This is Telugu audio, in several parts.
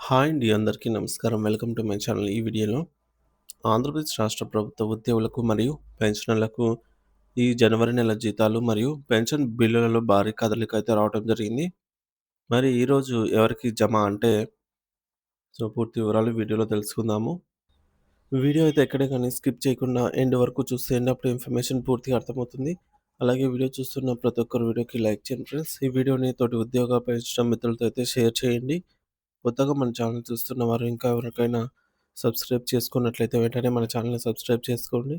హాయ్ అండి. అందరికీ నమస్కారం. Welcome to my channel. ఈ వీడియోలో ఆంధ్రప్రదేశ్ రాష్ట్ర ప్రభుత్వ ఉద్యోగులకు మరియు పెన్షనర్లకు ఈ జనవరి నెల జీతాలు మరియు పెన్షన్ బిల్లులలో భారీ కదలిక అయితే రావడం జరిగింది. మరి ఈరోజు ఎవరికి జమ అంటే పూర్తి వివరాలు వీడియోలో తెలుసుకుందాము. వీడియో అయితే ఎక్కడే కానీ స్కిప్ చేయకుండా ఎండ్ వరకు చూస్తే అప్పుడు ఇన్ఫర్మేషన్ పూర్తిగా అర్థమవుతుంది. అలాగే వీడియో చూస్తున్న ప్రతి ఒక్కరు వీడియోకి లైక్ చేయండి ఫ్రెండ్స్. ఈ వీడియోని తోటి ఉద్యోగ పెన్షన్ మిత్రులతో అయితే షేర్ చేయండి. కొత్తగా మన ఛానల్ చూస్తున్న వారు ఇంకా ఎవరికైనా సబ్స్క్రైబ్ చేసుకున్నట్లయితే వెంటనే మన ఛానల్‌ని సబ్స్క్రైబ్ చేసుకోండి.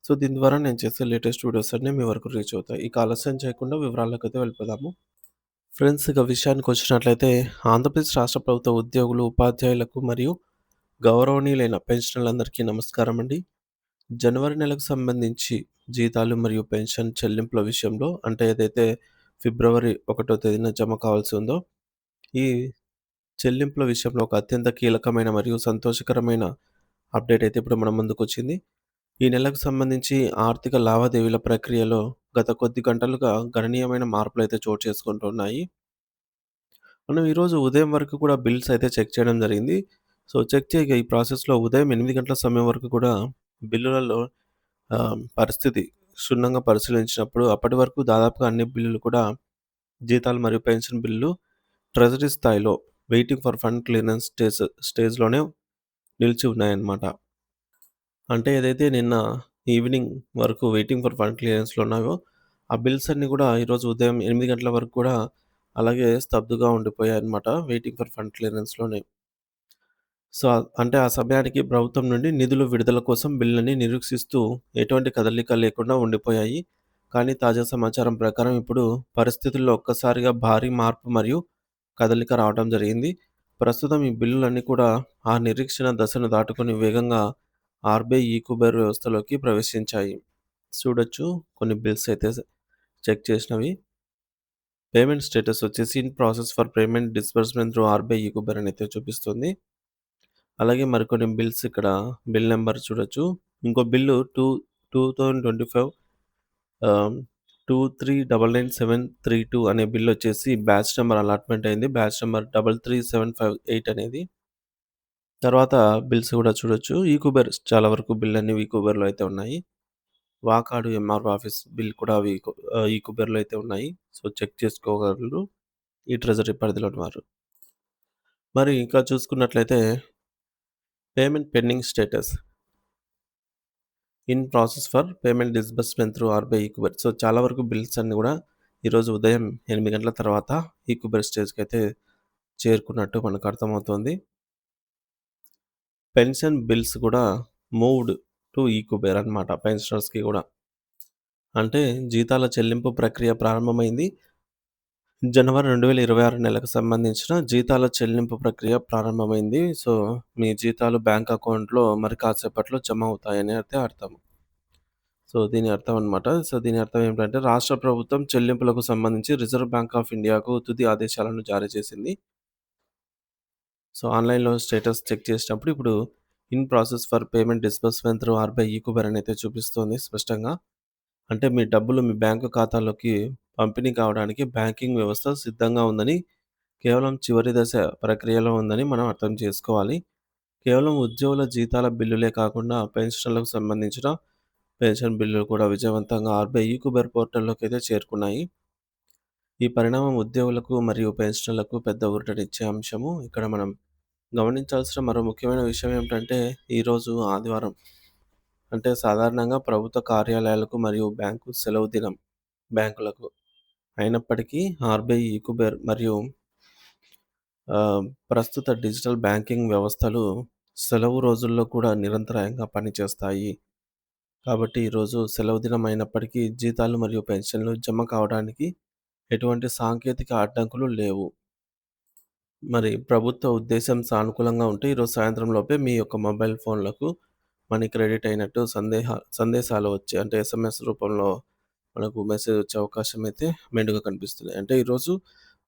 దీని ద్వారా నేను చేసే లేటెస్ట్ వీడియోస్ అన్నీ మీ వరకు రీచ్ అవుతాయి. ఇక ఆలస్యం చేయకుండా వివరాల్లోకైతే వెళ్ళిపోదాము. ఫ్రెండ్స్ ఇక విషయానికొచ్చినట్లయితే ఆంధ్రప్రదేశ్ రాష్ట్ర ప్రభుత్వ ఉద్యోగులు, ఉపాధ్యాయులకు మరియు గౌరవనీయులైన పెన్షనర్లందరికీ నమస్కారం అండి. జనవరి నెలకు సంబంధించి జీతాలు మరియు పెన్షన్ చెల్లింపుల విషయంలో అంటే ఏదైతే ఫిబ్రవరి 1వ తేదీన జమ కావాల్సి ఉందో, ఈ చెల్లింపుల విషయంలో ఒక అత్యంత కీలకమైన మరియు సంతోషకరమైన అప్డేట్ అయితే ఇప్పుడు మన ముందుకొచ్చింది. ఈ నెలకు సంబంధించి ఆర్థిక లావాదేవీల ప్రక్రియలో గత కొద్ది గంటలుగా గణనీయమైన మార్పులైతే చోటు చేసుకుంటున్నాయి. మనం ఈరోజు ఉదయం వరకు కూడా బిల్స్ అయితే చెక్ చేయడం జరిగింది. చెక్ చేయగా ఈ ప్రాసెస్‌లో ఉదయం 8 గంటల సమయం వరకు కూడా బిల్లులలో పరిస్థితి క్షుణ్ణంగా పరిశీలించినప్పుడు అప్పటి వరకు దాదాపుగా అన్ని బిల్లులు కూడా జీతాలు మరియు పెన్షన్ బిల్లులు ట్రెజరీ స్థాయిలో వెయిటింగ్ ఫర్ ఫండ్ క్లియరెన్స్ స్టేజ్‌లోనే నిలిచి ఉన్నాయన్నమాట. అంటే ఏదైతే నిన్న ఈవినింగ్ వరకు వెయిటింగ్ ఫర్ ఫండ్ క్లియరెన్స్‌లో ఉన్నాయో, ఆ బిల్స్ అన్నీ కూడా ఈరోజు ఉదయం 8 గంటల వరకు కూడా అలాగే స్తబ్దుగా ఉండిపోయాయన్నమాట. వెయిటింగ్ ఫర్ ఫండ్ క్లియరెన్స్‌లోనే. అంటే ఆ సమయానికి ప్రభుత్వం నుండి నిధుల విడుదల కోసం బిల్లుని నిరీక్షిస్తూ ఎటువంటి కదలిక లేకుండా ఉండిపోయాయి. కానీ తాజా సమాచారం ప్రకారం ఇప్పుడు పరిస్థితుల్లో ఒక్కసారిగా భారీ మార్పు మరియు కదలిక రావడం జరిగింది. ప్రస్తుతం ఈ బిల్లులన్నీ కూడా ఆ నిరీక్షణ దశను దాటుకొని వేగంగా ఆర్‌బీఐ ఈ-కుబేర్ వ్యవస్థలోకి ప్రవేశించాయి. చూడొచ్చు కొన్ని బిల్స్ అయితే చెక్ చేసినవి. పేమెంట్ స్టేటస్ వచ్చేసి in process for payment disbursement through RBI eKuber అని అయితే చూపిస్తుంది. అలాగే మరికొన్ని బిల్స్ ఇక్కడ బిల్ నంబర్ చూడొచ్చు. ఇంకో బిల్లు 2025 ఆహ్, 23999732 అనే బిల్లొచ్చేసి బ్యాచ్ నంబర్ అలాట్‌మెంట్ అయింది. బ్యాచ్ నంబర్ 33758 అనేది. తర్వాత బిల్స్ కూడా చూడొచ్చు. ఈకుబర్ చాలా వరకు బిల్లన్నీ ఈకుబర్‌లో అయితే ఉన్నాయి. వాకాడు ఎంఆర్ఓ ఆఫీస్ బిల్ కూడా అవి ఈకుబర్‌లో అయితే ఉన్నాయి. చెక్ చేసుకోగలరు ఈ ట్రెజరీ పరిధిలోని వారు. మరి ఇంకా చూసుకున్నట్లయితే payment pending status in process for payment disbursement through RBI eKuber. చాలా వరకు బిల్స్ అన్నీ కూడా ఈరోజు ఉదయం 8 గంటల తర్వాత ఈకుబర్ స్టేజ్‌కైతే చేరుకున్నట్టు మనకు అర్థమవుతోంది. పెన్షన్ బిల్స్ కూడా మూవ్డ్ టు ఈకుబేర్ అన్నమాట పెన్షనర్స్‌కి గూడా. అంటే జీతాల చెల్లింపు ప్రక్రియ ప్రారంభమైంది. జనవరి 2026 నెలకు సంబంధించిన జీతాల చెల్లింపు ప్రక్రియ ప్రారంభమైంది. మీ జీతాలు బ్యాంక్ అకౌంట్‌లో మరి కాసేపట్లో జమ అవుతాయని అయితే అర్థం. దీని అర్థం అన్నమాట. దీని అర్థం ఏమిటంటే రాష్ట్ర ప్రభుత్వం చెల్లింపులకు సంబంధించి రిజర్వ్ బ్యాంక్ ఆఫ్ ఇండియాకు తుది ఆదేశాలను జారీ చేసింది. ఆన్‌లైన్‌లో స్టేటస్ చెక్ చేసినప్పుడు ఇప్పుడు in process for payment disbursement through RBI eKuber అని అయితే చూపిస్తుంది స్పష్టంగా. అంటే మీ డబ్బులు మీ బ్యాంకు ఖాతాలోకి పంపిణీ కావడానికి బ్యాంకింగ్ వ్యవస్థ సిద్ధంగా ఉందని, కేవలం చివరి దశ ప్రక్రియలో ఉందని మనం అర్థం చేసుకోవాలి. కేవలం ఉద్యోగుల జీతాల బిల్లులే కాకుండా పెన్షన్‌లకు సంబంధించిన పెన్షన్ బిల్లులు కూడా విజయవంతంగా ఆర్‌బీఐ ఈ-కుబేర్ పోర్టల్‌లోకైతే చేరుకున్నాయి. ఈ పరిణామం ఉద్యోగులకు మరియు పెన్షనర్లకు పెద్ద ఊరటనిచ్చే అంశము. ఇక్కడ మనం గమనించాల్సిన మరో ముఖ్యమైన విషయం ఏమిటంటే, ఈరోజు ఆదివారం. అంటే సాధారణంగా ప్రభుత్వ కార్యాలయాలకు మరియు బ్యాంకు సెలవు దినం బ్యాంకులకు. అయినప్పటికీ ఆర్‌బీఐ ఈ-కుబేర్ మరియు ప్రస్తుత డిజిటల్ బ్యాంకింగ్ వ్యవస్థలు సెలవు రోజుల్లో కూడా నిరంతరాయంగా పనిచేస్తాయి. కాబట్టి ఈరోజు సెలవు దినం అయినప్పటికీ జీతాలు మరియు పెన్షన్లు జమ కావడానికి ఎటువంటి సాంకేతిక అడ్డంకులు లేవు. మరి ప్రభుత్వ ఉద్దేశం సానుకూలంగా ఉంటే ఈరోజు సాయంత్రం లోపే మీ యొక్క మొబైల్ ఫోన్‌లకు మనీ క్రెడిట్ అయినట్టు సందేశాలు వచ్చి అంటే ఎస్ఎంఎస్ రూపంలో మనకు మెసేజ్ వచ్చే అవకాశం అయితే మెండుగా కనిపిస్తుంది. అంటే ఈరోజు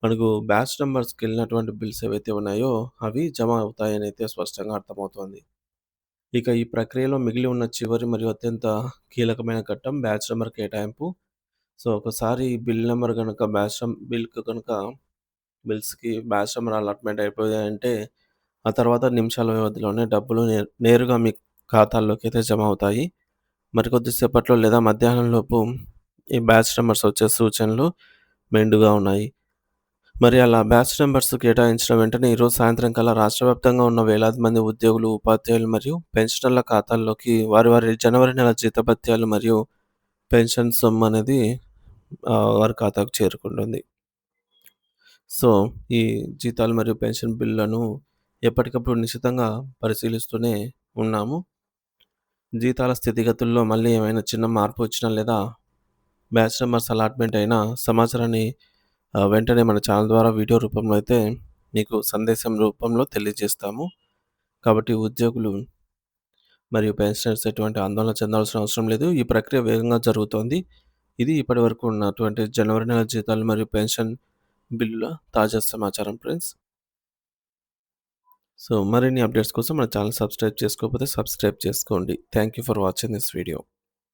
మనకు బ్యాచ్ నంబర్స్‌కెళ్ళినటువంటి బిల్స్ ఏవైతే ఉన్నాయో అవి జమ అవుతాయని అయితే స్పష్టంగా అర్థమవుతోంది. ఇక ఈ ప్రక్రియలో మిగిలి ఉన్న చివరి మరియు అత్యంత కీలకమైన ఘట్టం బ్యాచ్ నంబర్ కేటాయింపు. ఒకసారి బిల్ నంబర్ గనక బిల్స్‌కి బ్యాచ్ నంబర్ అలాట్‌మెంట్ అయిపోయాయంటే ఆ తర్వాత నిమిషాల వ్యవధిలోనే డబ్బులు నేరుగా మీ ఖాతాల్లోకైతే జమ అవుతాయి. మరికొద్ది సేపట్లో లేదా మధ్యాహ్నం లోపు ఈ బ్యాచ్ నంబర్స్ వచ్చే సూచనలు మెండుగా ఉన్నాయి. మరి అలా బ్యాచ్ నంబర్స్ కేటాయించిన వెంటనే ఈరోజు సాయంత్రం కల్లా రాష్ట్ర వ్యాప్తంగా ఉన్న వేలాది మంది ఉద్యోగులు, ఉపాధ్యాయులు మరియు పెన్షనర్ల ఖాతాల్లోకి వారి వారి జనవరి నెల జీతభత్యాలు మరియు పెన్షన్ సొమ్ము అనేది వారి ఖాతాకు చేరుకుంటుంది. సో, ఈ జీతాలు మరియు పెన్షన్ బిల్లులను ఎప్పటికప్పుడు నిశితంగా పరిశీలిస్తూనే ఉన్నాము. జీతాల స్థితిగతుల్లో మళ్ళీ ఏమైనా చిన్న మార్పు వచ్చినా లేదా బ్యాచ్ నంబర్స్ అలాట్‌మెంట్ అయిన సమాచారాన్ని వెంటనే మన ఛానల్ ద్వారా వీడియో రూపంలో అయితే మీకు సందేశం రూపంలో తెలియజేస్తాము. కాబట్టి ఉద్యోగులు మరియు పెన్షనర్స్ ఎటువంటి ఆందోళన చెందాల్సిన అవసరం లేదు. ఈ ప్రక్రియ వేగంగా జరుగుతోంది. ఇది ఇప్పటివరకు ఉన్నటువంటి జనవరి నెల జీతాలు మరియు పెన్షన్ బిల్లుల తాజా సమాచారం ఫ్రెండ్స్. సో, మరిన్ని అప్డేట్స్ కోసం మన ఛానల్ సబ్స్క్రైబ్ చేసుకోకపోతే సబ్స్క్రైబ్ చేసుకోండి. Thank you for watching this video.